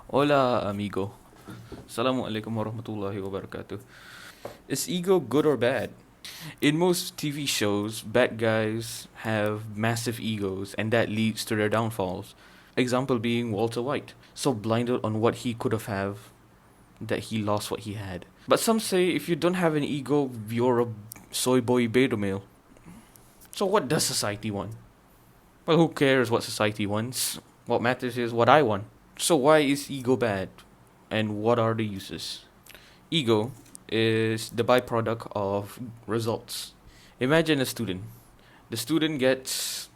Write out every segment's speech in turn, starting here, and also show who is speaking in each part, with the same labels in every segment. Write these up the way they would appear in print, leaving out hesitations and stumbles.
Speaker 1: Hola, amigo. Assalamualaikum warahmatullahi wabarakatuh. Is ego good or bad? In most TV shows, bad guys have massive egos and that leads to their downfalls. Example being Walter White, so blinded on what he could have that he lost what he had. But some say if you don't have an ego, you're a soy boy beta male. So what does society want? Well, who cares what society wants? What matters is what I want. So why is ego bad? And what are the uses? Ego is the byproduct of results. Imagine a student. The student gets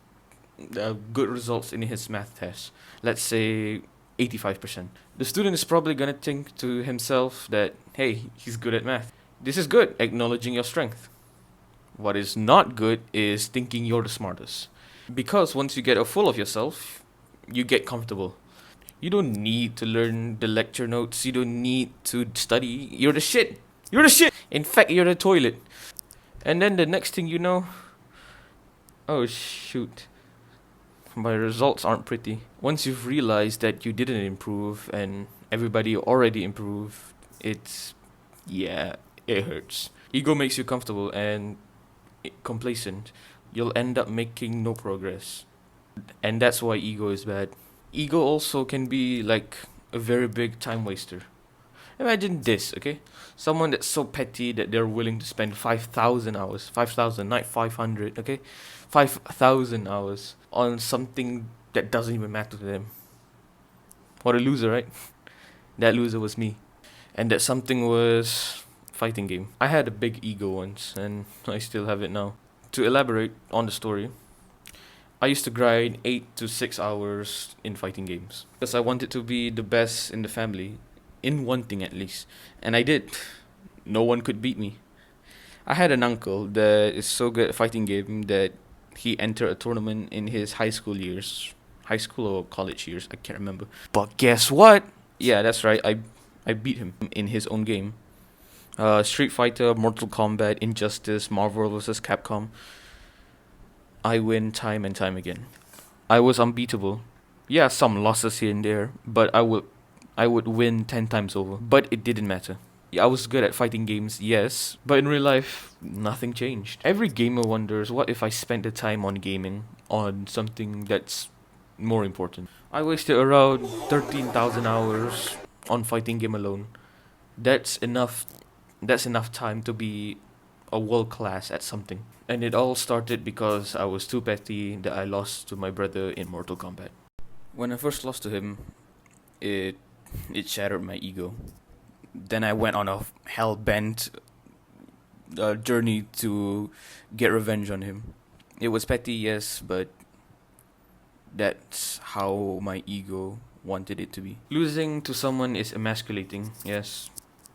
Speaker 1: good results in his math test. Let's say 85%. The student is probably gonna think to himself that, hey, he's good at math. This is good, acknowledging your strength. What is not good is thinking you're the smartest. Because once you get a full of yourself, you get comfortable. You don't need to learn the lecture notes. You don't need to study. You're the shit. You're the shit. In fact, you're the toilet. And then the next thing you know, oh shoot, my results aren't pretty. Once you've realized that you didn't improve and everybody already improved, yeah, it hurts. Ego makes you comfortable and complacent. You'll end up making no progress. And that's why ego is bad. Ego also can be like a very big time waster. Imagine this, okay? Someone that's so petty that they're willing to spend 5,000 hours, 5,000, not 500, okay? 5,000 hours on something that doesn't even matter to them. What a loser, right? That loser was me. And that something was fighting game. I had a big ego once, and I still have it now. To elaborate on the story, I used to grind 8 to 6 hours in fighting games because I wanted to be the best in the family, in one thing at least, and I did. No one could beat me. I had an uncle that is so good at fighting game that he entered a tournament in his high school or college years, I can't remember. But guess what? Yeah, that's right. I beat him in his own game. Street Fighter, Mortal Kombat, Injustice, Marvel vs. Capcom. I win time and time again. I was unbeatable. Yeah, some losses here and there, but I would win 10 times over. But it didn't matter. Yeah, I was good at fighting games, yes, but in real life, nothing changed. Every gamer wonders, what if I spent the time on gaming on something that's more important? I wasted around 13,000 hours on fighting game alone. That's enough that's enough time to be a world class at something. And it all started because I was too petty that I lost to my brother in Mortal Kombat. When I first lost to him, it it shattered my ego. Then I went on a hell bent journey to get revenge on him. It was petty, yes, but that's how my ego wanted it to be. Losing to someone is emasculating, yes,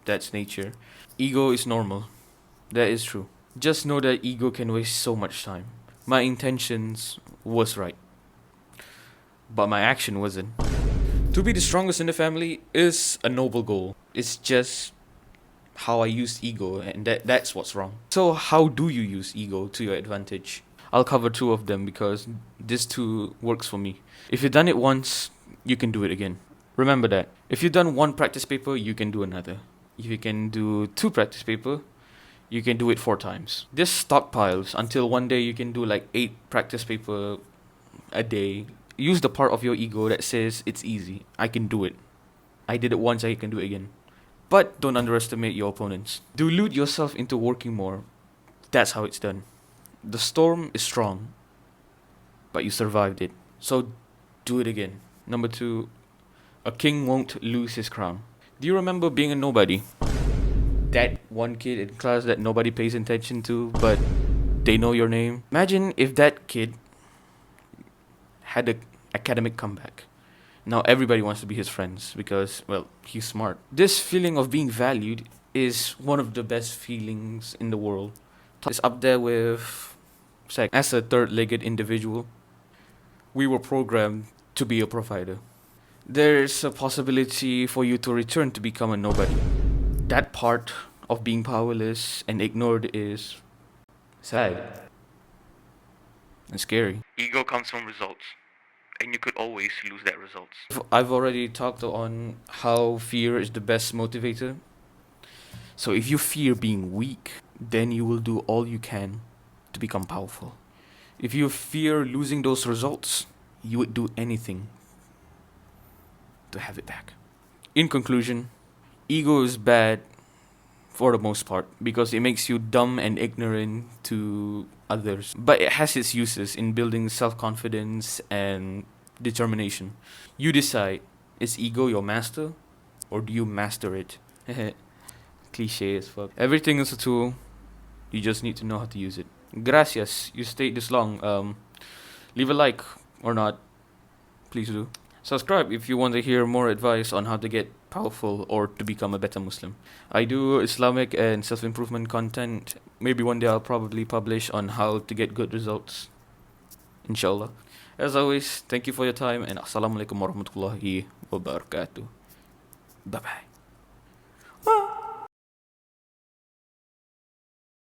Speaker 1: that's nature. Ego is normal, that is true. Just know that ego can waste so much time. My intentions was right, but my action wasn't. To be the strongest in the family is a noble goal. It's just how I use ego, and that's what's wrong. So how do you use ego to your advantage? I'll cover two of them because this two works for me. If you've done it once, you can do it again. Remember that. If you've done one practice paper, you can do another. If you can do two practice paper, you can do it 4 times. This stockpiles until one day you can do like 8 practice paper a day. Use the part of your ego that says it's easy. I can do it. I did it once, I can do it again. But don't underestimate your opponents. Dilute yourself into working more. That's how it's done. The storm is strong, but you survived it. So do it again. Number two, a king won't lose his crown. Do you remember being a nobody? That one kid in class that nobody pays attention to, but they know your name. Imagine if that kid had an academic comeback. Now everybody wants to be his friends because, well, he's smart. This feeling of being valued is one of the best feelings in the world. It's up there with sex. As a third-legged individual, we were programmed to be a provider. There's a possibility for you to return to become a nobody. That part of being powerless and ignored is sad and scary. Ego comes from results. and you could always lose that results. I've already talked on how fear is the best motivator. So if you fear being weak, then you will do all you can to become powerful. If you fear losing those results, you would do anything to have it back. In conclusion, ego is bad for the most part because it makes you dumb and ignorant to others. But it has its uses in building self confidence and determination. You decide, is ego your master or do you master it? Cliche as fuck. Everything is a tool, you just need to know how to use it. Gracias, you stayed this long. Leave a like or not, please do. Subscribe if you want to hear more advice on how to get powerful or to become a better Muslim. I do Islamic and self improvement content. Maybe one day I'll probably publish on how to get good results. Inshallah. As always, thank you for your time and Assalamualaikum warahmatullahi wabarakatuh. Bye bye.